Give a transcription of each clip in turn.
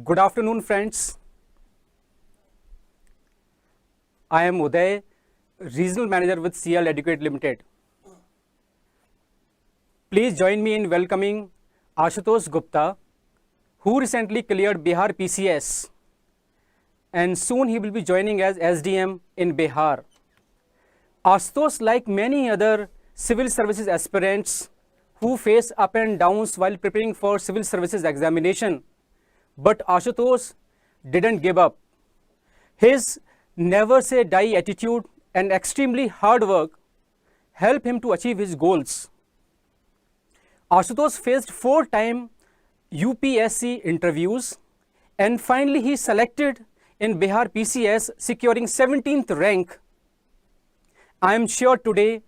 Good afternoon, friends. I am Uday, Regional Manager with CL Educate Limited. Please join me in welcoming Ashutosh Gupta, who recently cleared Bihar PCS, and soon he will be joining as SDM in Bihar. Ashutosh, like many other civil services aspirants who face up and downs while preparing for civil services examination, but Ashutosh didn't give up. His never say die attitude and extremely hard work helped him to achieve his goals. Ashutosh faced 4 times UPSC interviews and finally he selected in Bihar PCS, securing 17th rank. I am sure today's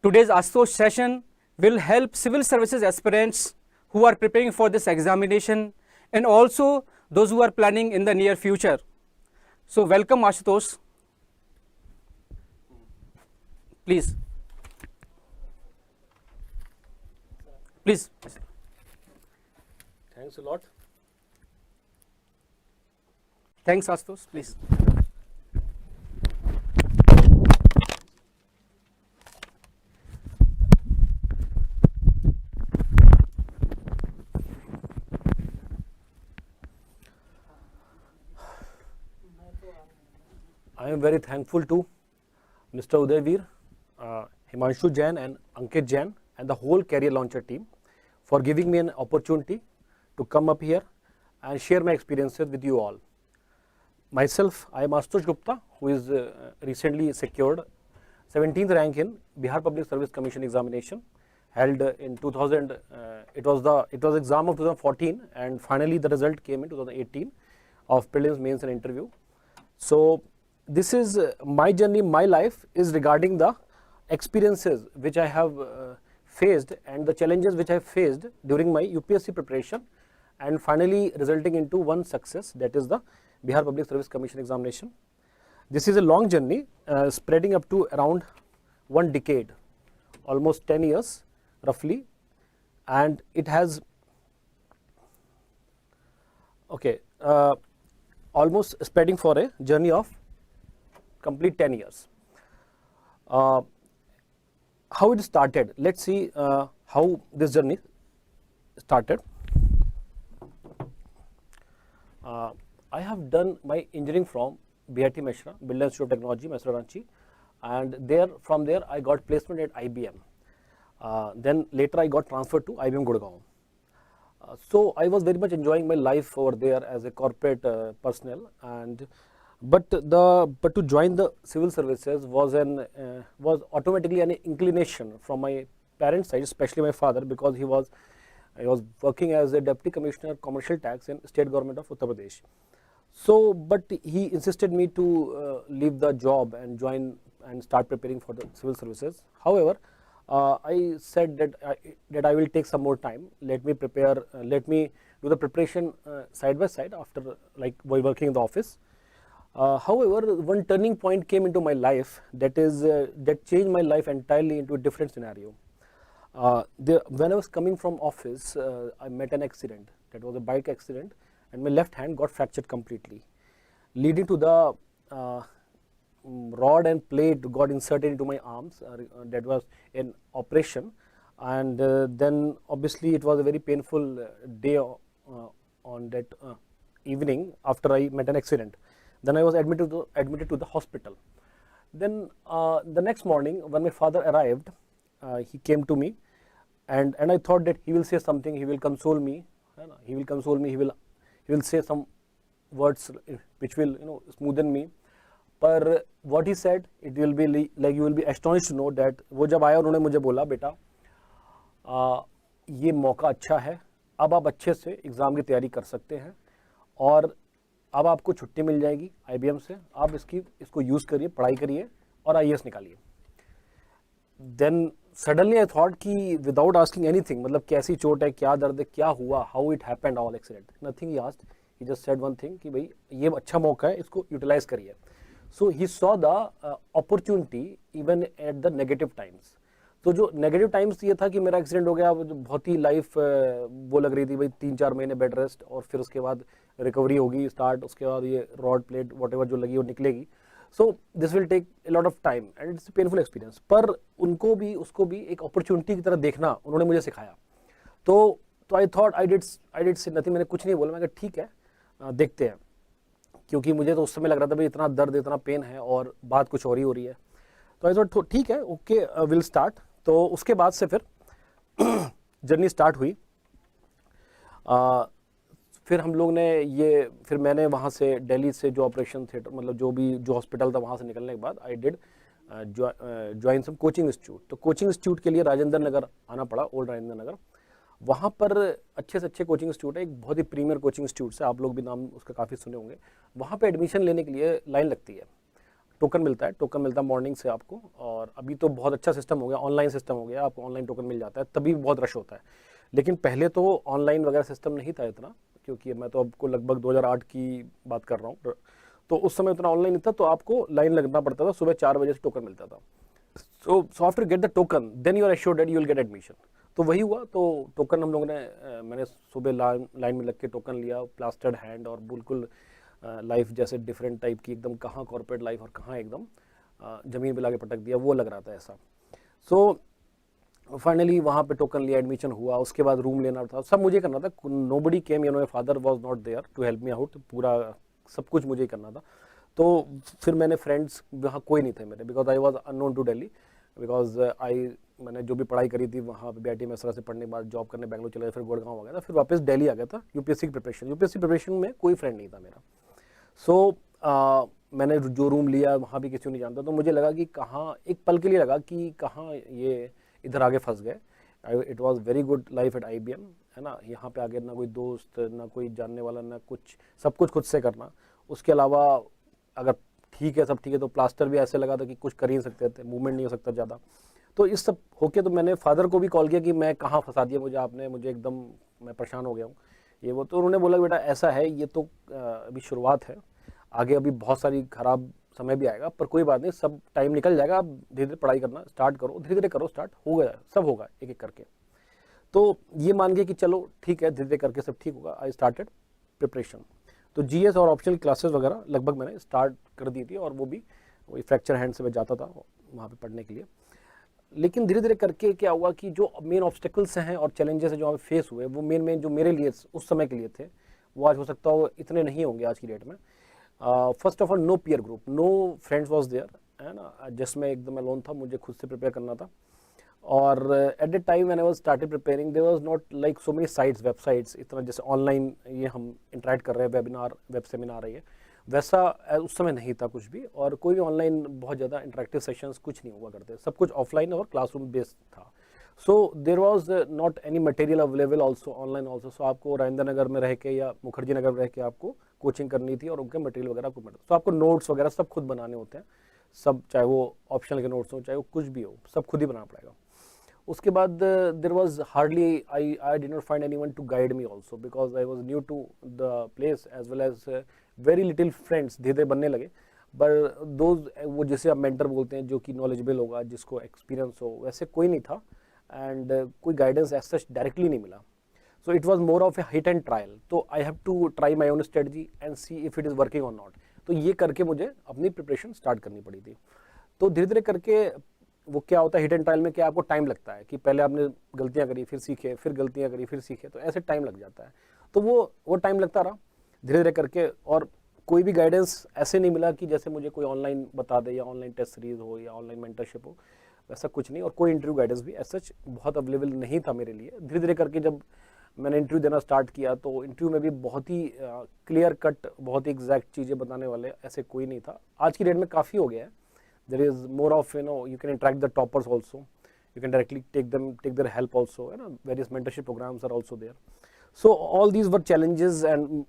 Ashutosh session will help civil services aspirants who are preparing for this examination and also those who are planning in the near future. So welcome Ashutosh. Please. Thanks a lot. Thanks Ashutosh, please. I am very thankful to Mr. Udayveer, Himanshu Jain and Ankit Jain and the whole Career Launcher team for giving me an opportunity to come up here and share my experiences with you all. Myself, I am Ashutosh Gupta, who is recently secured 17th rank in Bihar Public Service Commission examination held in 2000. It was exam of 2014 and finally the result came in 2018 of prelims, mains and interview. So this is my journey, my life is regarding the experiences which I have faced and the challenges which I faced during my UPSC preparation and finally resulting into one success, that is the Bihar Public Service Commission examination. This is a long journey spreading up to around 1 decade, almost 10 years roughly, and it has almost spreading for a journey of complete 10 years. How it started? Let's see how this journey started. I have done my engineering from BIT Meshra, Birla Institute of Technology, Meshra Ranchi, and from there I got placement at IBM. Then later I got transferred to IBM Gurgaon. So I was very much enjoying my life over there as a corporate personnel, but to join the civil services was automatically an inclination from my parents' side, especially my father, because he was working as a deputy commissioner commercial tax in state government of Uttar Pradesh. So but he insisted me to leave the job and join and start preparing for the civil services. However, I said that I will take some more time. Let me prepare. Let me do the preparation side by side after while working in the office. However, one turning point came into my life that changed my life entirely into a different scenario. When I was coming from office, I met an accident. That was a bike accident, and my left hand got fractured completely, leading to the rod and plate got inserted into my arms. That was an operation, and then obviously it was a very painful day on that evening after I met an accident. Then I was admitted to the hospital. Then the next morning when my father arrived, he came to me, and I thought that he will say something, he will console me, he will say some words which will smoothen me. पर what he said, it will be like you will be astonished to know that वो जब आया उन्होंने मुझे बोला, बेटा ये मौका अच्छा है, अब आप अच्छे से एग्ज़ाम की तैयारी कर सकते हैं और अब आपको छुट्टी मिल जाएगी IBM से, आप इसको यूज़ करिए, पढ़ाई करिए और IAS निकालिए. Then suddenly I thought कि without asking anything, मतलब कैसी चोट है, क्या दर्द है, क्या हुआ, how it happened, all accident, nothing he asked. He just said one thing कि भाई ये अच्छा मौका है, इसको यूटिलाइज करिए. So he saw the opportunity even at the negative times. तो जो नेगेटिव टाइम्स ये था कि मेरा एक्सीडेंट हो गया, बहुत ही लाइफ वो लग रही थी भाई 3-4 महीने बेड रेस्ट, और फिर उसके बाद रिकवरी होगी स्टार्ट, उसके बाद ये रॉड प्लेट वॉट जो लगी वो निकलेगी. So this will take a lot of time and it's painful experience. पर उनको भी उसको भी एक अपॉर्चुनिटी की तरह देखना उन्होंने मुझे सिखाया. तो आई थॉट आई डिड से नथिंग. मैंने कुछ नहीं बोला, मैं कहा ठीक है देखते हैं, क्योंकि मुझे तो उस समय लग रहा था भाई इतना दर्द इतना पेन है और बात कुछ और ही हो रही है. तो आई थॉट ठीक है ओके विल स्टार्ट. तो उसके बाद से फिर जर्नी स्टार्ट हुई. फिर हम लोग ने फिर मैंने वहाँ से दिल्ली से जो ऑपरेशन थिएटर मतलब जो हॉस्पिटल था वहाँ से निकलने के बाद I did join some coaching institute. तो कोचिंग इंस्टीट्यूट के लिए राजेंद्र नगर आना पड़ा, ओल्ड राजेंद्र नगर. वहाँ पर अच्छे से अच्छे कोचिंग इंस्टीट्यूट है, एक बहुत ही प्रीमियर कोचिंग इंस्टीट्यूट से, आप लोग भी नाम उसका काफ़ी सुने होंगे. वहाँ पे एडमिशन लेने के लिए लाइन लगती है, टोकन मिलता है मॉर्निंग से आपको. और अभी तो बहुत अच्छा सिस्टम हो गया, ऑनलाइन सिस्टम हो गया, आपको ऑनलाइन टोकन मिल जाता है, तभी बहुत रश होता है. लेकिन पहले तो ऑनलाइन वगैरह सिस्टम नहीं था इतना, क्योंकि मैं तो आपको लगभग 2008 की बात कर रहा हूँ. तो उस समय इतना ऑनलाइन नहीं था, तो आपको लाइन लगना पड़ता था, सुबह 4 बजे से टोकन मिलता था. So after get the token then you are assured that you will get admission. तो वही हुआ. तो टोकन हम लोगों ने मैंने सुबह लाइन में लग के टोकन लिया, प्लास्टर्ड हैंड और बिल्कुल लाइफ जैसे डिफरेंट टाइप की, एकदम कहाँ कॉर्पोरेट लाइफ और कहाँ एकदम ज़मीन पे लाके पटक दिया, वो लग रहा था ऐसा. सो फाइनली वहाँ पे टोकन लिया, एडमिशन हुआ. उसके बाद रूम लेना था, सब मुझे करना था. Nobody came, my father was not there to help me out. पूरा सब कुछ मुझे ही करना था. तो फिर मैंने फ्रेंड्स वहाँ कोई नहीं थे मेरे, because I was unknown to Delhi. Because मैंने जो भी पढ़ाई करी थी वहाँ पे BIT मेसरा से पढ़ने के बाद जॉब करने बेंगलोर चला गया, फिर गुड़गांव आ गया था, फिर वापस दिल्ली आ गया था. यूपीएससी की प्रिपरेशन में कोई फ्रेंड नहीं था मेरा. सो मैंने जो रूम लिया वहाँ भी किसी को नहीं जानता. तो मुझे लगा कि कहाँ, एक पल के लिए लगा कि कहाँ ये इधर आगे फंस गए. It was very good life at IBM, है ना. यहाँ पे आगे ना कोई दोस्त, ना कोई जानने वाला, ना कुछ, सब कुछ खुद से करना. उसके अलावा अगर ठीक है सब ठीक है, तो प्लास्टर भी ऐसे लगा था कि कुछ कर ही नहीं सकते थे, मूवमेंट नहीं हो सकता ज़्यादा. तो इस सब होके तो मैंने फादर को भी कॉल किया कि मैं कहाँ फंसा दिया मुझे आपने, मुझे एकदम मैं परेशान हो गया हूँ ये वो. तो उन्होंने बोला बेटा ऐसा है, ये तो अभी शुरुआत है, आगे अभी बहुत सारी खराब समय भी आएगा, पर कोई बात नहीं, सब टाइम निकल जाएगा. आप धीरे धीरे पढ़ाई करना स्टार्ट करो, धीरे धीरे करो, स्टार्ट हो गया, सब होगा एक एक करके. तो ये मान गए कि चलो ठीक है, धीरे धीरे करके सब ठीक होगा. I started preparation. तो GS और ऑप्शनल क्लासेस वगैरह लगभग मैंने स्टार्ट कर दी थी, और वो भी वही फ्रैक्चर हैंड से मैं जाता था वहाँ पे पढ़ने के लिए. लेकिन धीरे धीरे करके क्या हुआ कि जो मेन ऑब्स्टेकल्स हैं और चैलेंजेस हैं जो हमें फेस हुए, वो मेन जो मेरे लिए उस समय के लिए थे, वो आज हो सकता हो इतने नहीं होंगे आज की डेट में. First of all no peer group, no friends was there, है ना. जिसमें एकदम अलोन था, मुझे खुद से प्रिपेयर करना था. और at the time when I was started preparing there was not like so many sites, websites, इतना जैसे ऑनलाइन ये हम इंटरेक्ट कर रहे हैं, वेबिनार, वेब सेमिनार है ये, वैसा उस समय नहीं था कुछ भी. और कोई भी ऑनलाइन बहुत ज़्यादा इंटरेक्टिव सेशंस कुछ नहीं हुआ करते, सब कुछ ऑफलाइन और क्लासरूम बेस्ड था. So there was not any material available also online also. सो आपको राजेंद्र नगर में रह के या मुखर्जी नगर में रह के आपको कोचिंग करनी थी, और उनके मटेरियल वगैरह को तो आपको नोट्स वगैरह सब खुद बनाने होते हैं, सब, चाहे वो ऑप्शनल के नोट्स हो चाहे वो कुछ भी हो, सब खुद ही बनाना पड़ेगा. उसके बाद there was hardly I did not find anyone to guide me also, because I was new to the place as well as very little friends धीरे धीरे बनने लगे. बट दोज, वो जिसे आप मेंटर बोलते हैं, जो कि नॉलेजेबल होगा, जिसको एक्सपीरियंस हो, वैसे कोई नहीं था. एंड कोई गाइडेंस एज सच डायरेक्टली नहीं मिला. So it was more of a hit and trial. तो I have to try my own strategy and see if it is working or not. तो ये करके मुझे अपनी प्रिपरेशन स्टार्ट करनी पड़ी थी. तो धीरे धीरे करके वो क्या होता है हिट एंड ट्रायल में, क्या आपको टाइम लगता है कि पहले आपने गलतियां करी, फिर सीखे, फिर गलतियां करी, फिर सीखे, तो ऐसे टाइम लग जाता है. तो वो टाइम लगता रहा धीरे धीरे करके. और कोई भी गाइडेंस ऐसे नहीं मिला कि जैसे मुझे कोई ऑनलाइन बता दे, या ऑनलाइन टेस्ट सीरीज हो, या ऑनलाइन मेंटरशिप हो, वैसा कुछ नहीं. और कोई इंटरव्यू गाइडेंस भी ऐसा बहुत अवेलेबल नहीं था मेरे लिए. धीरे धीरे करके जब मैंने इंटरव्यू देना स्टार्ट किया, तो इंटरव्यू में भी बहुत ही क्लियर कट, बहुत ही एग्जैक्ट चीज़ें बताने वाले ऐसे कोई नहीं था. आज की डेट में काफ़ी हो गया है. There is more of, you can interact the toppers also, you can directly take their help also, various mentorship programs are also there. So all these were challenges and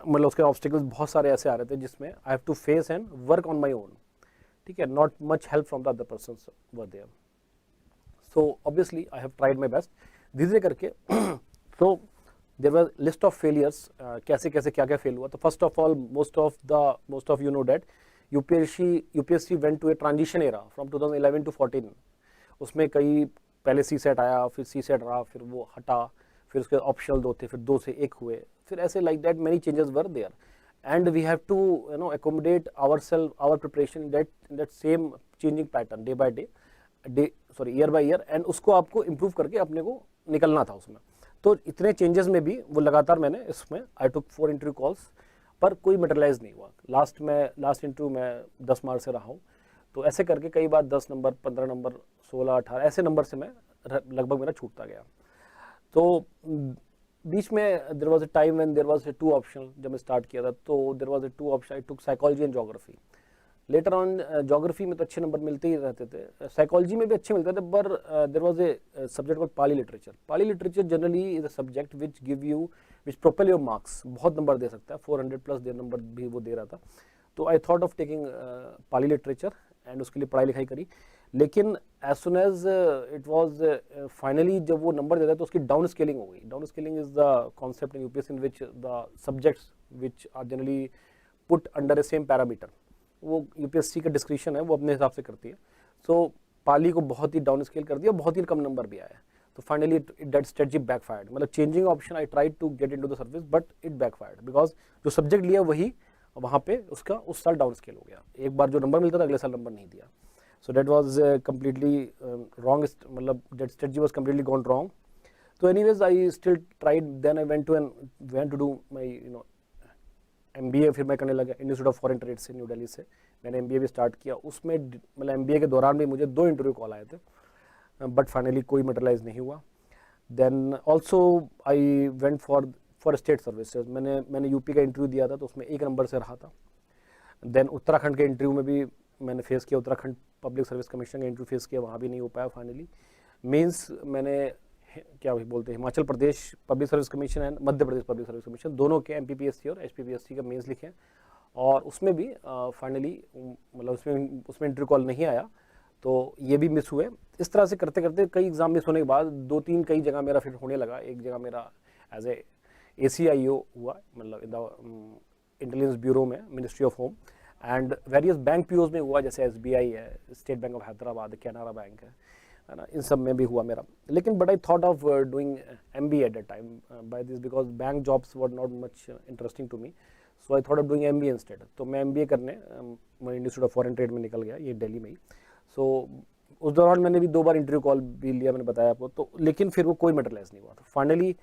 मतलब उसके obstacles बहुत सारे ऐसे आ रहे थे जिसमें I have to face and work on my own. ठीक है, not much help from the other persons were there. So obviously I have tried my best. धीरे करके so there was list of failures, कैसे कैसे क्या क्या fail हुआ. तो first of all, most of you know that UPSC went to a transition era from 2011 to 14. उसमें कई पहले सी सेट आया, फिर सी सेट रहा, फिर वो हटा, फिर उसके ऑप्शनल 2 थे, फिर 2 से 1 हुए, फिर ऐसे like that many changes were there and we have to accommodate ourselves, our preparation that same changing pattern day by day, year by year, and उसको आपको इम्प्रूव करके अपने को निकलना था उसमें। तो इतने चेंजेस में भी वो लगातार मैंने इसमें आई टुक 4 इंटरव्यू कॉल्स, पर कोई मटेरियलाइज नहीं हुआ। लास्ट इंटरव्यू में 10 मार्क्स से रहा हूँ। तो ऐसे करके कई बार 10 नंबर, 15 नंबर, 16, 18 ऐसे नंबर से मैं लगभग मेरा छूटता गया। तो बीच में there was a time when there was 2 option, जब मैं स्टार्ट किया था तो there was 2 option, I took psychology and geography. Later on geography में तो अच्छे नंबर मिलते ही रहते थे, साइकोलॉजी में भी अच्छे मिलते थे, पर there was a subject called Pali literature. Pali literature generally is a subject which give you, which propel your marks, बहुत नंबर दे सकता है, 400 प्लस दे नंबर भी वो दे रहा था। तो I thought of taking Pali literature and उसके लिए पढ़ाई लिखाई करी। लेकिन as soon as it was finally जब वो नंबर देता है तो उसकी डाउन स्केलिंग हो गई। Down scaling is the concept in UPSC in which the subjects which are generally put under a same parameter, वो यूपीएससी का डिस्क्रिप्शन है, वो अपने हिसाब से करती है। सो पाली को बहुत ही डाउन स्केल कर दिया, बहुत ही कम नंबर भी आया। तो फाइनली दैट स्ट्रेटजी बैकफायर्ड, मतलब changing option I tried to get into the service but it backfired, because जो सब्जेक्ट लिया वही वहाँ पे उसका उस साल डाउन स्केल हो गया। एक बार जो नंबर मिलता था अगले साल नंबर नहीं दिया। So that was completely wrong, मतलब that strategy was completely gone wrong. तो anyways I still tried, then I went to do my MBA। फिर मैं करने लगा इंस्टीट्यूट ऑफ फॉरेन ट्रेड से, न्यू दिल्ली से मैंने MBA भी स्टार्ट किया। उसमें मतलब MBA के दौरान भी मुझे 2 इंटरव्यू कॉल आए थे, बट फाइनली कोई मटेरियलाइज नहीं हुआ। Then also I went for state services. मैंने यूपी का इंटरव्यू दिया था तो उसमें 1 नंबर से रहा था। देन उत्तराखंड के इंटरव्यू में भी मैंने फेस किया, उत्तराखंड पब्लिक सर्विस कमीशन का इंटरव्यू फेस किया, वहाँ भी नहीं हो पाया फाइनली। मीन्स मैंने क्या बोलते हैं, Himachal Pradesh public service commission and Madhya Pradesh public service commission दोनों के MPPSC और HPPSC का मेंस लिखे, और उसमें भी फाइनली मतलब उसमें इंटरव्यू कॉल नहीं आया, तो ये भी मिस हुए। इस तरह से करते करते कई एग्जाम मिस होने के बाद 2-3 कई जगह मेरा फिर होने लगा। एक जगह मेरा एज ए ACIO हुआ, मतलब इन द इंटेलिजेंस ब्यूरो में, ministry of home, and various bank POs में हुआ, जैसे SBI है, state bank of Hyderabad, Canara bank है ना, इन सब में भी हुआ मेरा। लेकिन but I thought of doing MBA at that time by this, because bank jobs were not much interesting to me, so I thought of doing MBA instead. तो मैं MBA करने मैं इंस्टीट्यूट ऑफ फॉरेन ट्रेड में निकल गया, ये दिल्ली में ही। सो उस दौरान मैंने भी 2 बार इंटरव्यू कॉल भी लिया, मैंने बताया आपको, तो लेकिन फिर वो कोई मटेरियलाइज नहीं हुआ। तो फाइनली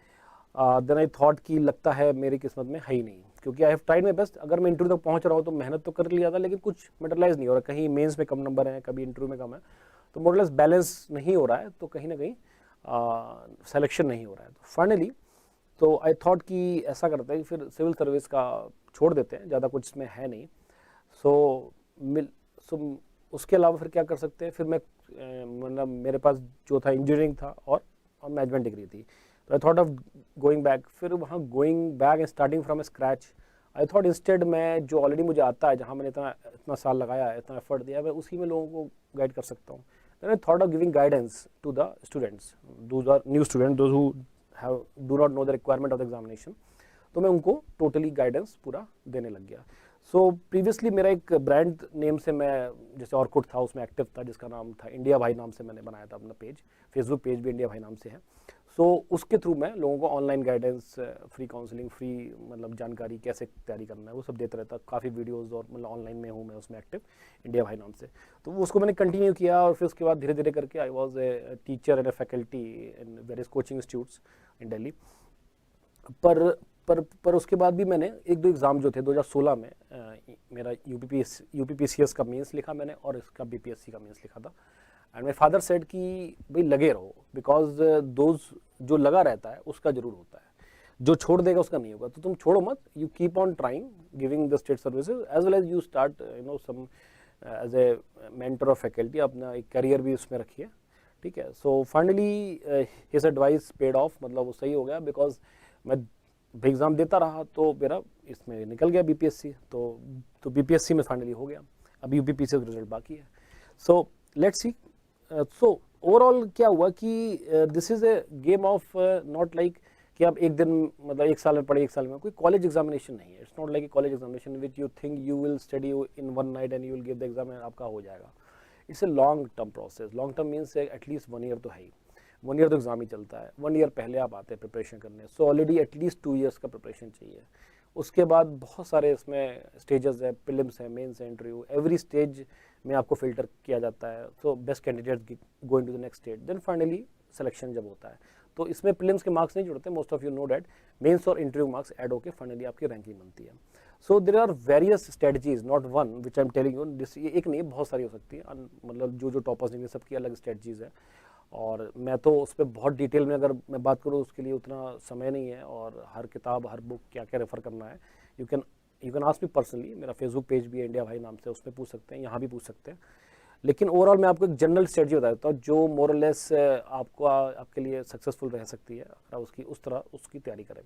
देन आई थॉट कि लगता है मेरी किस्मत में है ही नहीं, क्योंकि I have tried my best. अगर मैं इंटरव्यू तक पहुंच रहा हूँ तो मेहनत तो कर लिया था, लेकिन कुछ मटेरियलाइज नहीं हो रहा, कहीं मेंस में कम नंबर हैं, कभी इंटरव्यू में कम है, तो मोरलेस बैलेंस नहीं हो रहा है, तो कहीं ना कहीं सिलेक्शन नहीं हो रहा है। तो फाइनली तो आई थॉट कि ऐसा करते हैं कि फिर सिविल सर्विस का छोड़ देते हैं, ज़्यादा कुछ इसमें है नहीं। सो उसके अलावा फिर क्या कर सकते हैं, फिर मैं मतलब मेरे पास जो था इंजीनियरिंग था और मैनेजमेंट डिग्री थी, तो I thought of going back. फिर वहाँ going back and starting from scratch, I thought instead मैं जो ऑलरेडी मुझे आता है, जहाँ मैंने इतना साल लगाया है, इतना एफर्ट दिया है, मैं उसी में लोगों को गाइड कर सकता हूँ। Then I thought of giving guidance to the students, those are new student, those who do not know the requirement of the examination, तो मैं उनको टोटली गाइडेंस पूरा देने लग गया। सो प्रीवियसली मेरा एक ब्रांड नेम से मैं, जैसे ऑर्कुट था उसमें एक्टिव था, जिसका नाम था इंडिया भाई, नाम से मैंने बनाया था अपना पेज, फेसबुक पेज भी इंडिया भाई नाम से है। सो उसके थ्रू मैं लोगों को online guidance, free counselling, free मतलब जानकारी कैसे तैयारी करना है वो सब देता रहता। काफ़ी वीडियोस और मतलब ऑनलाइन में हूँ मैं उसमें एक्टिव, इंडिया भाई नाम से। तो उसको मैंने कंटिन्यू किया, और फिर उसके बाद धीरे धीरे करके I was a teacher and a faculty in various coaching institutes इन दिल्ली। पर उसके बाद भी मैंने 1-2 एग्ज़ाम जो थे 2016 में, मेरा UPPCS का मेंस लिखा मैंने, और इसका BPSC का मेंस लिखा था। एंड माई फादर सेड कि भाई लगे रहो, बिकॉज दोज जो लगा रहता है उसका जरूर होता है, जो छोड़ देगा उसका नहीं होगा। तो तुम छोड़ो मत, you keep on trying giving the state services as well as you start some as a mentor of faculty, अपना एक करियर भी उसमें रखिए, ठीक है। So finally his advice paid off, मतलब वो सही हो गया, बिकॉज मैं एग्ज़ाम देता रहा तो मेरा इसमें निकल गया BPSC, तो BPSC में फाइनली हो गया। अभी UPPCS रिजल्ट बाकी है। So let's see. So overall क्या हुआ कि this is a game of not like कि आप एक दिन मतलब 1 साल में पढ़े, 1 साल में, कोई कॉलेज एग्जामिनेशन नहीं है। It's not like a college examination which you think you will study in 1 night and you will give the exam and आपका हो जाएगा। It's a long term process. Long term means at least 1 year तो है ही, 1 year तो exam ही चलता है, 1 year पहले आप आते हैं प्रिपरेशन करने, सो ऑलरेडी एटलीस्ट 2 ईयर्स का प्रिपरेशन चाहिए। उसके बाद बहुत सारे इसमें स्टेजेस है, प्रीलिम्स है, मेंस है, इंटरव्यू, एवरी स्टेज में आपको फिल्टर किया जाता है, so best candidate going to the next stage, then finally selection जब होता है। तो इसमें प्रीलिम्स के मार्क्स नहीं जुड़ते, most of you know that mains और इंटरव्यू मार्क्स ऐड होकर फाइनली आपकी रैंकिंग बनती है। So there are various strategies, not one which I am telling you this, ये एक नहीं बहुत सारी हो सकती है, मतलब जो टॉपर्स निकले सबकी अलग स्ट्रेटजीज है, और मैं तो उस पर बहुत डिटेल में अगर मैं बात करूँ उसके लिए उतना समय नहीं है, और हर किताब हर बुक क्या क्या रेफ़र करना है you can ask me personally, मेरा फेसबुक पेज भी है इंडिया भाई नाम से, उसमें पूछ सकते हैं, यहाँ भी पूछ सकते हैं। लेकिन ओवरऑल मैं आपको एक जनरल स्ट्रेटजी बता देता हूँ जो मोर और लेस आपको आपके लिए सक्सेसफुल रह सकती है अगर उसकी उस तरह उसकी तैयारी करें।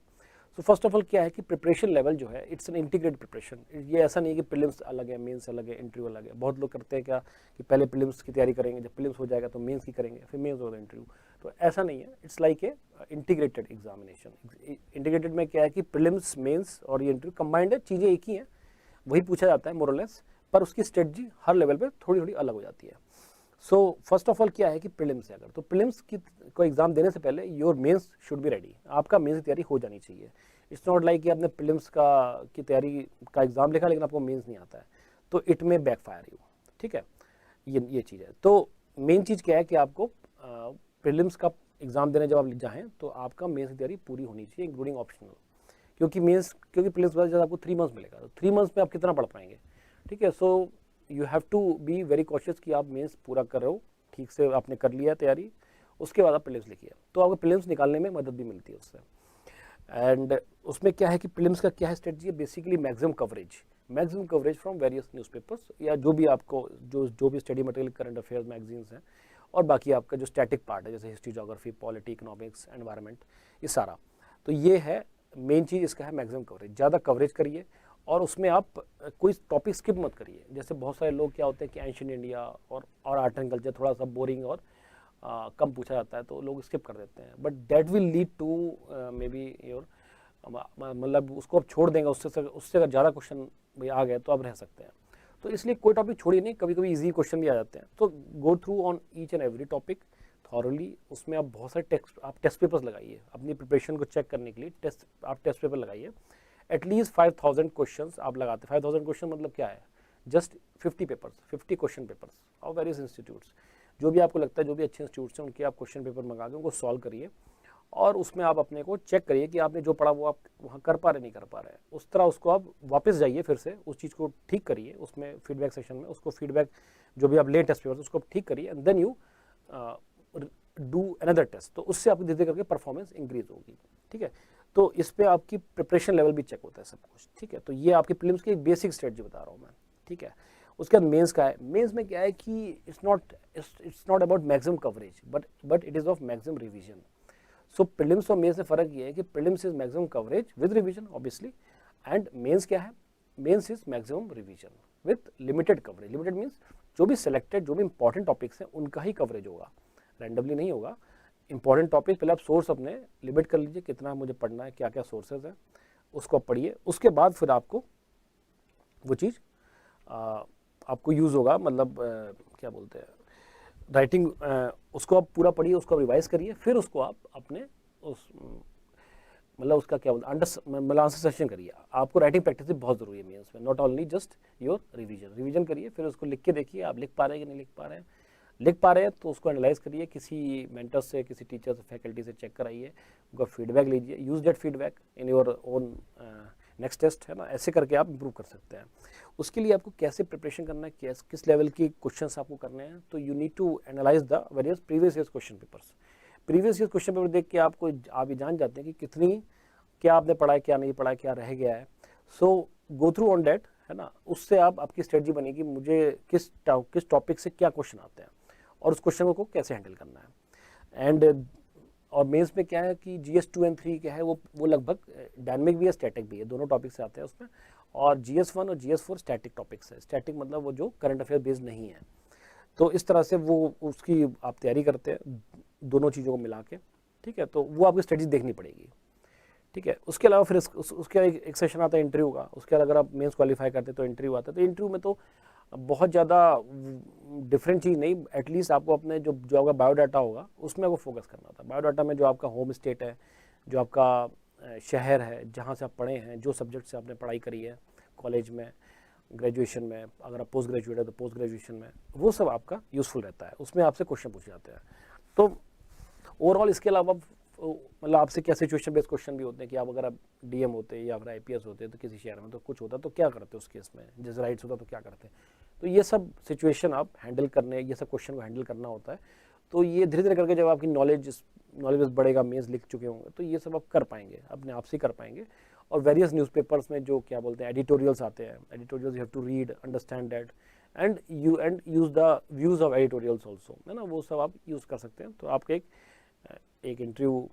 सो फर्स्ट ऑफ ऑल क्या है कि प्रिपरेशन लेवल जो है इट्स एन इंटीग्रेटेड प्रिपरेशन। ये ऐसा नहीं है कि प्रीलिम्स अलग है, मेंस अलग है, इंटरव्यू अलग है। बहुत लोग करते हैं क्या कि पहले प्रीलिम्स की तैयारी करेंगे, जब प्रीलिम्स हो जाएगा तो मेंस की करेंगे, फिर मेंस होगा इंटरव्यू, तो ऐसा नहीं है। It's like a integrated examination. Integrated में क्या है कि प्रीलिम्स, मेंस और ये इंटरव्यू कंबाइंड है, चीज़ें एक ही हैं, वही पूछा जाता है मोर और लेस, पर उसकी स्ट्रेटजी हर लेवल पर थोड़ी थोड़ी अलग हो जाती है। सो फर्स्ट ऑफ ऑल क्या है कि प्रीलिम्स है, अगर तो प्रीलिम्स की को एग्जाम देने से पहले your mains should be ready, आपका मेंस की तैयारी हो जानी चाहिए। इट्स नॉट लाइक कि आपने प्रीलिम्स की तैयारी का एग्जाम लिखा लेकिन आपको मेंस नहीं आता है, तो इट में बैकफायर यू, ठीक है, ये चीज़ है। तो मेन चीज़ क्या है कि आपको प्रीलिम्स का एग्जाम देने जब आप जाएँ तो आपका मेंस की तैयारी पूरी होनी चाहिए, इंक्लूडिंग ऑप्शनल, क्योंकि प्रीलिम्स के बाद जब आपको 3 मंथ्स मिलेगा तो 3 मंथ्स में आप कितना पढ़ पाएंगे, ठीक है। So you have to be very cautious कि आप मेंस पूरा कर रहे हो, ठीक से आपने कर लिया तैयारी, उसके बाद आप प्रीलिम्स लिखिए, तो आपको प्रीलिम्स निकालने में मदद भी मिलती है उससे। एंड उसमें क्या है कि प्रीलिम्स का क्या है स्ट्रेटजी है, basically maximum coverage from various newspapers, या जो भी आपको जो भी study material current affairs magazines हैं, और बाकी आपका जो स्टैटिक पार्ट है जैसे history, geography, polity, economics, environment, ये सारा, तो ये है मेन चीज़ इसका है मैक्सिमम कवरेज। ज़्यादा कवरेज करिए और उसमें आप कोई टॉपिक स्किप मत करिए। जैसे बहुत सारे लोग क्या होते हैं कि एंशिएंट इंडिया और आर्ट एंड कल्चर थोड़ा सा बोरिंग और कम पूछा जाता है तो लोग स्किप कर देते हैं, but that will lead to may be your, मतलब उसको आप छोड़ देंगे, उससे अगर ज़्यादा क्वेश्चन भाई आ गए तो आप रह सकते हैं। तो इसलिए कोई टॉपिक छोड़िए नहीं, कभी कभी ईजी क्वेश्चन भी आ जाते हैं, तो go through on each and every topic thoroughly. उसमें आप बहुत सारे टेस्ट पेपर्स लगाइए अपनी प्रिपरेशन को चेक करने के लिए, आप टेस्ट पेपर लगाइए, एटलीस्ट 5000 क्वेश्चंस आप लगाते। 5000 क्वेश्चन मतलब क्या है, just 50 papers, 50 question papers of various institutes, जो भी आपको लगता है जो भी अच्छे इंस्टीट्यूट्स हैं उनके आप क्वेश्चन पेपर मंगा के उनको सॉल्व करिए, और उसमें आप अपने को चेक करिए कि आपने जो पढ़ा वो आप वहाँ कर पा रहे नहीं कर पा रहे हैं, उस तरह उसको आप वापस जाइए, फिर से उस चीज़ को ठीक करिए, उसमें फीडबैक सेशन में उसको फीडबैक जो भी आप ले टेस्ट पेपर उसको ठीक करिए, and then you do another test, तो उससे आपकी धीरे धीरे करके परफॉर्मेंस इंक्रीज होगी, ठीक है। तो इस पे आपकी प्रिपरेशन लेवल भी चेक होता है सब कुछ, ठीक है। तो ये आपकी प्रीलिम्स की एक बेसिक स्ट्रेटजी बता रहा हूँ मैं, ठीक है। उसके बाद मेंस का है, मेंस में क्या है कि it's not about maximum coverage but it is of maximum revision. So prelims और मेंस में फ़र्क ये है कि prelims is maximum coverage with revision obviously, and mains क्या है, mains is maximum revision with limited coverage. Limited means जो भी सिलेक्टेड जो भी इंपॉर्टेंट टॉपिक्स हैं उनका ही कवरेज होगा, रैंडमली नहीं होगा। इंपॉर्टेंट टॉपिक पहले आप सोर्स अपने लिमिट कर लीजिए, कितना मुझे पढ़ना है, क्या क्या सोर्सेज है, उसको आप पढ़िए, उसके बाद फिर आपको वो चीज़ आपको यूज़ होगा, मतलब क्या बोलते हैं राइटिंग, उसको आप पूरा पढ़िए, उसको आप रिवाइज करिए, फिर उसको आप अपने उस मतलब उसका क्या बोलते मतलब आंसर सेशन करिए। आपको राइटिंग प्रैक्टिस भी बहुत ज़रूरी है मेंस में, not only just your revision करिए, फिर उसको लिख के देखिए आप लिख पा रहे हैं कि नहीं लिख पा रहे हैं। लिख पा रहे हैं तो उसको एनालाइज करिए, किसी मेंटर से, किसी टीचर से, फैकल्टी से चेक कराइए, उनका फीडबैक लीजिए, use that feedback in your own next test, है ना। ऐसे करके आप इंप्रूव कर सकते हैं। उसके लिए आपको कैसे प्रिपरेशन करना है, किस लेवल की क्वेश्चंस आपको करने हैं, तो you need to analyse the various previous years question papers. Previous year question paper देख के आप ये जान जाते हैं कि कितनी क्या आपने पढ़ा है, क्या नहीं पढ़ा है, क्या रह गया है। सो गो थ्रू ऑन डैट, है ना। उससे आपकी स्ट्रेटजी बनेगी, मुझे किस टॉपिक से क्या क्वेश्चन आते हैं और उस क्वेश्चन को कैसे हैंडल करना है। एंड और मेंस में क्या है कि GS 2 and 3 क्या है, वो लगभग डायनेमिक भी है, स्टैटिक भी है, दोनों टॉपिक से आते हैं उसमें। और GS 1 और GS 4 स्टैटिक टॉपिक्स है। स्टैटिक मतलब वो जो करंट अफेयर बेस्ड नहीं है। तो इस तरह से वो उसकी आप तैयारी करते हैं दोनों चीज़ों को मिला के, ठीक है। तो वो आपकी स्ट्रेटजी देखनी पड़ेगी, ठीक है। उसके अलावा फिर उसके एक सेशन आता है इंटरव्यू का। उसके अलावा अगर आप मेंस क्वालिफाई करते हैं तो इंटरव्यू आता है। तो इंटरव्यू में तो बहुत ज़्यादा डिफरेंट चीज़ नहीं, एटलीस्ट आपको अपने जो जो आपका बायोडाटा होगा उसमें आपको फोकस करना था। बायोडाटा में जो आपका होम स्टेट है, जो आपका शहर है, जहाँ से आप पढ़े हैं, जो सब्जेक्ट से आपने पढ़ाई करी है कॉलेज में, ग्रेजुएशन में, अगर आप पोस्ट ग्रेजुएट है तो पोस्ट ग्रेजुएशन में, वो सब आपका यूज़फुल रहता है, उसमें आपसे क्वेश्चन पूछे जाते हैं। तो ओवरऑल इसके अलावा मतलब आपसे क्या सिचुएशन बेस्ड क्वेश्चन भी होते हैं कि आप अगर आप डीएम होते या फिर आईपीएस होते तो किसी शहर में तो कुछ होता तो क्या करते उस केस में, जैसे राइट्स होता तो क्या करते। तो ये सब सिचुएशन आप हैंडल करने, ये सब क्वेश्चन को हैंडल करना होता है। तो ये धीरे धीरे करके जब आपकी नॉलेज बढ़ेगा, मेंस लिख चुके होंगे, तो ये सब आप कर पाएंगे, अपने आप से कर पाएंगे। और वेरियस न्यूज़पेपर्स में जो क्या बोलते हैं एडिटोरियल्स आते हैं, editorials you have to read, understand that and use the views of editorials also, है ना, वो सब आप यूज़ कर सकते हैं। तो आपके एक इंटरव्यू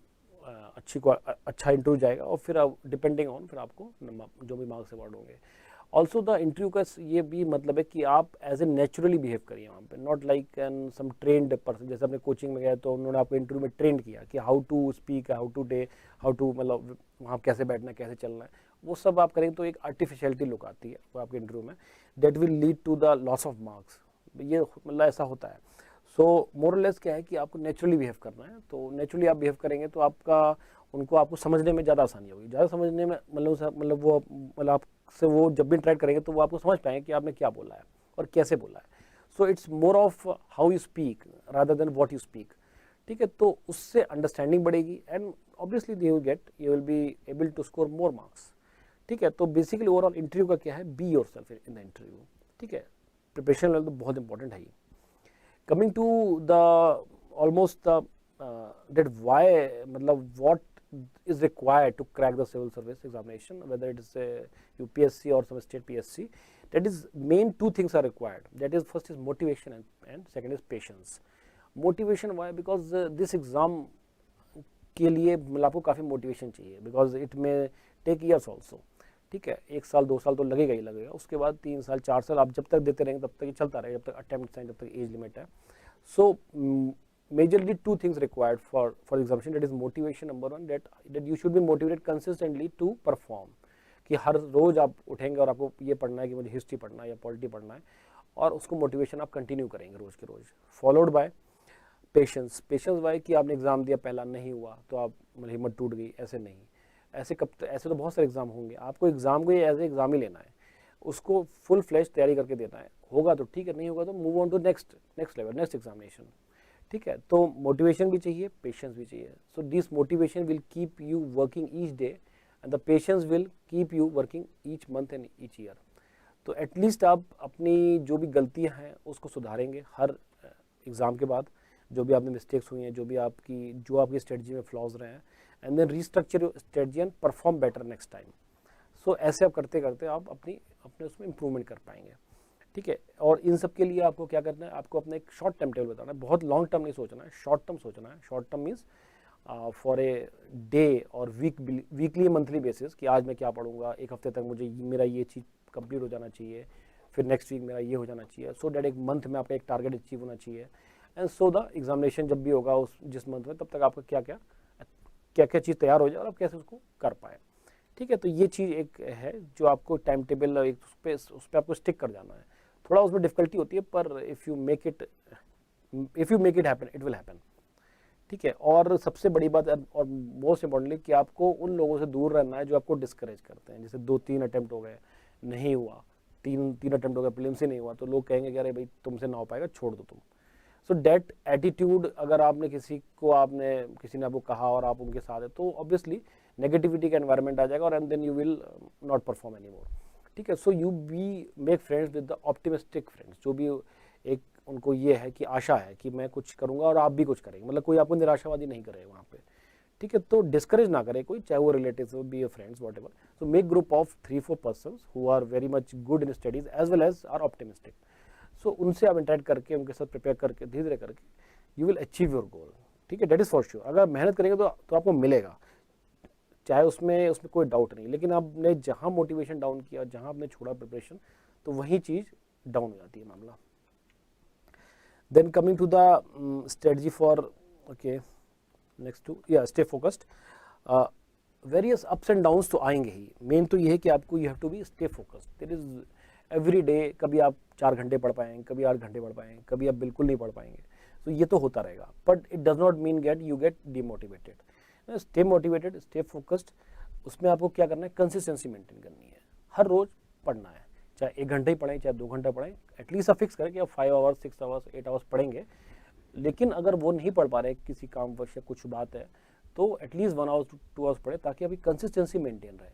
अच्छा इंटरव्यू जाएगा, और फिर आप डिपेंडिंग ऑन फिर आपको जो भी मार्क्स अवार्ड होंगे। ऑल्सो द इंटरव्यू का ये भी मतलब है कि आप एज ए नेचुरली बिहेव करिए वहाँ पे, not like an some trained person. जैसे अपने कोचिंग में गए तो उन्होंने आपको इंटरव्यू में ट्रेंड किया कि how to speak, how to मतलब वहाँ कैसे बैठना है, कैसे चलना है, वो सब आप करेंगे तो एक आर्टिफिशियलिटी लुक आती है वो आपके इंटरव्यू में, that will lead to the loss of marks. ये मतलब ऐसा होता है। सो मोरलेस क्या है कि आपको नेचुरली बिहेव करना है। तो नेचुरली आप बिहेव करेंगे तो आपको समझने में ज़्यादा आसानी होगी, ज़्यादा समझने में मतलब आपसे वो जब भी इंटरेक्ट करेंगे तो वो आपको समझ पाएंगे कि आपने क्या बोला है और कैसे बोला है। So it's more of how you speak rather than what you speak. ठीक है, तो उससे अंडरस्टैंडिंग बढ़ेगी and obviously you will be able to score more marks. ठीक है, तो बेसिकली ओवरऑल इंटरव्यू का क्या है, be yourself in the interview. ठीक है, प्रिपरेशन लेवल तो बहुत इंपॉर्टेंट है ही। Coming to the almost that why मतलब what is required to crack the civil service examination, whether it is a UPSC or some state PSC, that is main two things are required. That is first is motivation and second is patience. Motivation why? Because this exam के लिए मतलब आपको काफ़ी motivation चाहिए, because it may take years also. ठीक है, 1 साल 2 साल तो लगेगा ही लगेगा, उसके बाद 3 साल 4 साल आप जब तक देते रहेंगे तब तक ये चलता रहेगा, जब तक अटेम्प्ट हैं, जब तक एज लिमिट है। So majorly 2 things required for examination, that is motivation number 1, that you should be motivated consistently to perform, कि हर रोज आप उठेंगे और आपको ये पढ़ना है कि मुझे हिस्ट्री पढ़ना है या पॉलिटी पढ़ना है, और उसको मोटिवेशन आप कंटिन्यू करेंगे रोज के रोज। फॉलोड बाय पेशेंस बाय कि आपने एग्जाम दिया, पहला नहीं हुआ तो आप मतलब हिम्मत टूट गई, ऐसे नहीं। ऐसे तो बहुत सारे एग्जाम होंगे, आपको एग्जाम को ये एज ए एग्जाम ही लेना है, उसको फुल फ्लैश तैयारी करके देना है। होगा तो ठीक है, नहीं होगा तो move on to next level, next examination. ठीक है, तो मोटिवेशन भी चाहिए, पेशेंस भी चाहिए। So this motivation will keep you working each day and the patience will keep you working each month and each year. तो एटलीस्ट आप अपनी जो भी गलतियां हैं उसको सुधारेंगे हर एग्ज़ाम के बाद, जो भी आपने मिस्टेक्स हुई हैं, जो आपकी स्ट्रेटजी में फ्लॉज रहे हैं, and then restructure your strategy and perform better next time. So ऐसे आप करते करते आप अपने उसमें इंप्रूवमेंट कर पाएंगे। ठीक है, और इन सब के लिए आपको क्या करना है, आपको अपना एक शॉर्ट टर्म टेबल बताना है, बहुत लॉन्ग टर्म नहीं सोचना है, शॉर्ट टर्म सोचना है। Short term means for a day और वीकली मंथली बेसिस, कि आज मैं क्या पढ़ूंगा, एक हफ्ते तक मुझे मेरा ये चीज़ कंप्लीट हो जाना चाहिए, फिर नेक्स्ट वीक मेरा ये हो जाना चाहिए, सो डैट एक मंथ में आपका एक टारगेट अचीव होना चाहिए। एंड सो द एग्जामिनेशन जब भी होगा उस जिस मंथ में, तब तक आपका क्या चीज़ तैयार हो जाए और आप कैसे उसको कर पाए। ठीक है, तो ये चीज़ एक है जो आपको टाइम टेबल एक उस पर आपको स्टिक कर जाना है। थोड़ा उसमें डिफिकल्टी होती है, पर if you make it happen, it will happen. ठीक है, और सबसे बड़ी बात और मोस्ट इंपॉर्टेंटली कि आपको उन लोगों से दूर रहना है जो आपको डिस्करेज करते हैं। जैसे 2-3 अटैम्प्ट हो गए, नहीं हुआ, तीन अटैम्प्ट हो गए, प्रीलिम्स ही नहीं हुआ, तो लोग कहेंगे कि अरे भाई तुमसे ना हो पाएगा, छोड़ दो तुम। सो डेट एटीट्यूड अगर आपने किसी ने आपको कहा और आप उनके साथ है, तो ऑब्वियसली नेगेटिविटी का एनवायरनमेंट आ जाएगा, और and then you will not perform any more. ठीक है, so you be make friends with the optimistic friends, जो भी एक उनको ये है कि आशा है कि मैं कुछ करूंगा और आप भी कुछ करेंगे, मतलब कोई आपको निराशावादी नहीं करेगा वहाँ पे। ठीक है, तो डिस्करेज ना करे कोई, चाहे वो रिलेटिव्स हो, be your friends, whatever. So make group of 3-4 persons who are very much good in studies as well as are optimistic. So उनसे आप इंटरेक्ट करके, उनके साथ प्रिपेयर करके, धीरे धीरे करके you will achieve your goal. ठीक है, डेट इज फॉर श्योर। अगर मेहनत करेंगे तो आपको मिलेगा, चाहे उसमें कोई डाउट नहीं। लेकिन आपने जहाँ मोटिवेशन डाउन किया, जहाँ आपने छोड़ा प्रिपरेशन, तो वही चीज़ डाउन हो जाती है मामला। Then coming to the strategy for okay next to stay focused. Various ups and downs तो आएंगे ही, मेन तो ये है कि आपको you have to be stay focused. There is every day कभी आप 4 घंटे पढ़ पाएंगे, कभी 8 घंटे पढ़ पाएंगे, कभी आप बिल्कुल नहीं पढ़ पाएंगे, तो ये तो होता रहेगा, but it does not mean get you get demotivated. Stay motivated, stay focused. उसमें आपको क्या करना है, कंसिस्टेंसी मेंटेन करनी है, हर रोज पढ़ना है, चाहे 1 घंटे ही पढ़ें, चाहे 2 घंटे पढ़ें, एटलीस्ट आप फिक्स करें कि आप 5 आवर्स, 6 आवर्स, 8 आवर्स पढ़ेंगे। लेकिन अगर वो नहीं पढ़ पा रहे किसी कामवश या कुछ बात है, तो एटलीस्ट 1 आवर 2 आवर्स पढ़े, ताकि आपकी कंसिस्टेंसी मेंटेन रहे।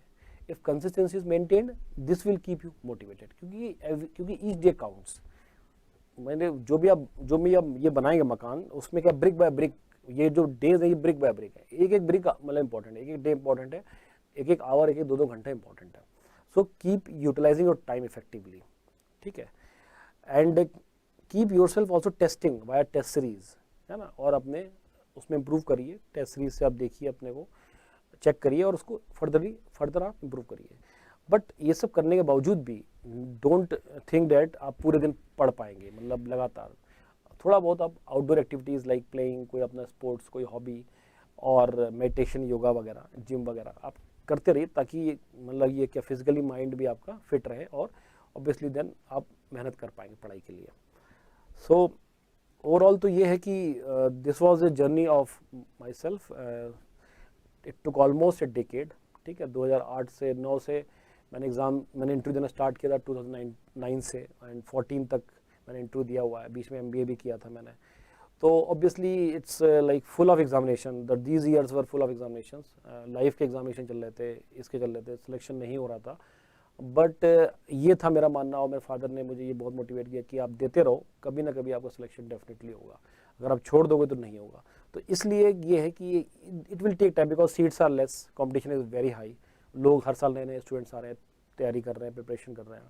If consistency is maintained, this will keep you motivated, क्योंकि ईच डे काउंट्स। मैंने जो भी आप ये बनाएंगे मकान, उसमें क्या ब्रिक बाय ब्रिक, ये जो डेज है ये ब्रिक बाय ब्रिक है, एक एक ब्रिक मतलब इंपॉर्टेंट है, एक एक डे इंपॉर्टेंट है, एक एक आवर, एक एक 2-2 घंटे इंपॉर्टेंट है। So keep utilising your time effectively, ठीक है। And keep your self also testing via test series, है ना, और अपने उसमें इम्प्रूव करिए। टेस्ट सीरीज से आप देखिए, अपने को चेक करिए और उसको फर्दर आप इम्प्रूव करिए। बट ये सब करने के बावजूद भी डोंट थिंक डैट आप पूरे दिन पढ़ पाएंगे, मतलब लगातार। थोड़ा बहुत आप आउटडोर एक्टिविटीज़ लाइक प्लेइंग, कोई अपना स्पोर्ट्स, कोई हॉबी, और मेडिटेशन, योगा वगैरह, जिम वगैरह आप करते रहिए, ताकि मतलब ये क्या फिजिकली माइंड भी आपका फिट रहे, और ऑब्वियसली देन आप मेहनत कर पाएंगे पढ़ाई के लिए। सो ओवरऑल तो ये है कि this was a journey of my self. It took almost A decade, ठीक है। 2008 से 9 से मैंने इंटरव्यू देना स्टार्ट किया था 2009 से, एंड 14 तक मैंने इंटरव्यू दिया हुआ है। बीच में MBA भी किया था मैंने। तो obviously it's like full of examination, that these years were full of examinations. Life के एग्जामिनेशन चल रहे थे, इसके चल रहे थे, सिलेक्शन नहीं हो रहा था। बट ये था मेरा मानना, और मेरे फादर ने मुझे ये बहुत मोटिवेट किया कि आप देते रहो, कभी ना कभी आपका सिलेक्शन डेफिनेटली होगा, अगर आप छोड़ दोगे तो नहीं होगा। तो इसलिए ये है कि it will take time, because seats are less, competition is very high. लोग हर साल नए नए स्टूडेंट्स आ रहे हैं, तैयारी कर रहे हैं, प्रिपरेशन कर रहे हैं,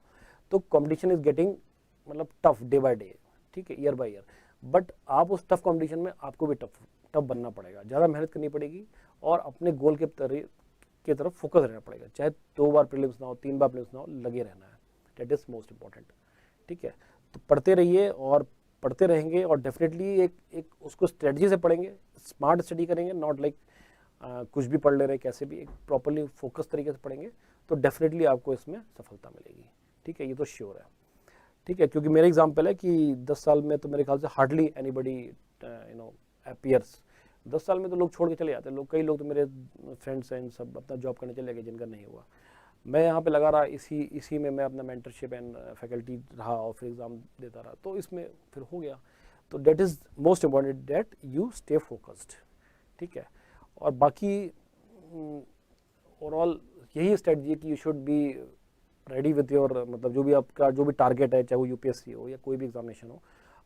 तो कॉम्पिटिशन इज़ गेटिंग मतलब टफ डे बाय डे, ठीक है, ईयर बाय ईयर। बट आप उस टफ कॉम्पिटिशन में आपको भी टफ बनना पड़ेगा, ज़्यादा मेहनत करनी पड़ेगी, और अपने गोल के तरफ फोकस रहना पड़ेगा। चाहे 2 बार प्रीलिम्स ना हो, 3 बार प्रीलिम्स ना हो, लगे रहना है, दैट इज़ मोस्ट इंपॉर्टेंट, ठीक है। तो पढ़ते रहिए, और पढ़ते रहेंगे, और डेफिनेटली एक उसको स्ट्रेटजी से पढ़ेंगे, स्मार्ट स्टडी करेंगे, नॉट लाइक कुछ भी पढ़ ले रहे कैसे भी, एक प्रॉपरली फोकस तरीके से पढ़ेंगे, तो डेफिनेटली आपको इसमें सफलता मिलेगी, ठीक है, ये तो श्योर है, ठीक है। क्योंकि मेरा एग्जाम्पल है कि 10 साल में तो मेरे ख्याल से हार्डली एनीबडी अपीयर्स। 10 साल में तो लोग छोड़ के चले जाते हैं, कई लोग तो मेरे फ्रेंड्स हैं, सब अपना जॉब करने चले गए जिनका नहीं हुआ। मैं यहाँ पे लगा रहा, इसी में मैं अपना मेंटरशिप एंड फैकल्टी रहा, और फिर एग्ज़ाम देता रहा, तो इसमें फिर हो गया। तो that is most important that you stay focused, ठीक है। और बाकी ओवरऑल यही स्ट्रेटजी है कि you should be ready with your, मतलब जो भी आपका जो भी टारगेट है, चाहे वो UPSC हो या कोई भी एग्जामिनेशन हो,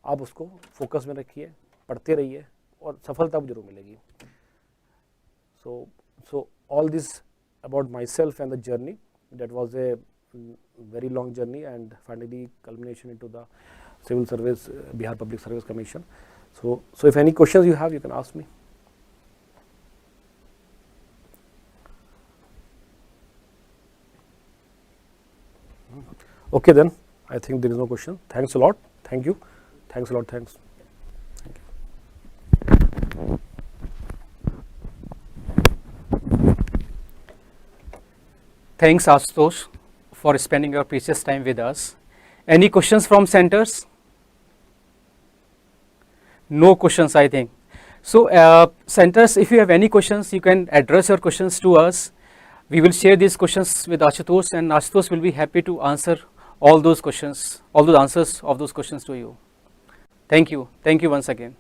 आप उसको फोकस में रखिए, पढ़ते रहिए, और सफलता आपको जरूर मिलेगी। So all this about myself and the journey. That was a very long journey, and finally culmination into the civil service, Bihar Public Service Commission. So if any questions you have, you can ask me. Okay, then I think there is no question. Thanks a lot. Thank you. Thanks a lot. Thanks. Thanks, Ashutosh, for spending your precious time with us. Any questions from centers? No questions, I think. So, centers, if you have any questions, you can address your questions to us. We will share these questions with Ashutosh, and Ashutosh will be happy to answer all those questions, all those answers of those questions to you. Thank you. Thank you once again.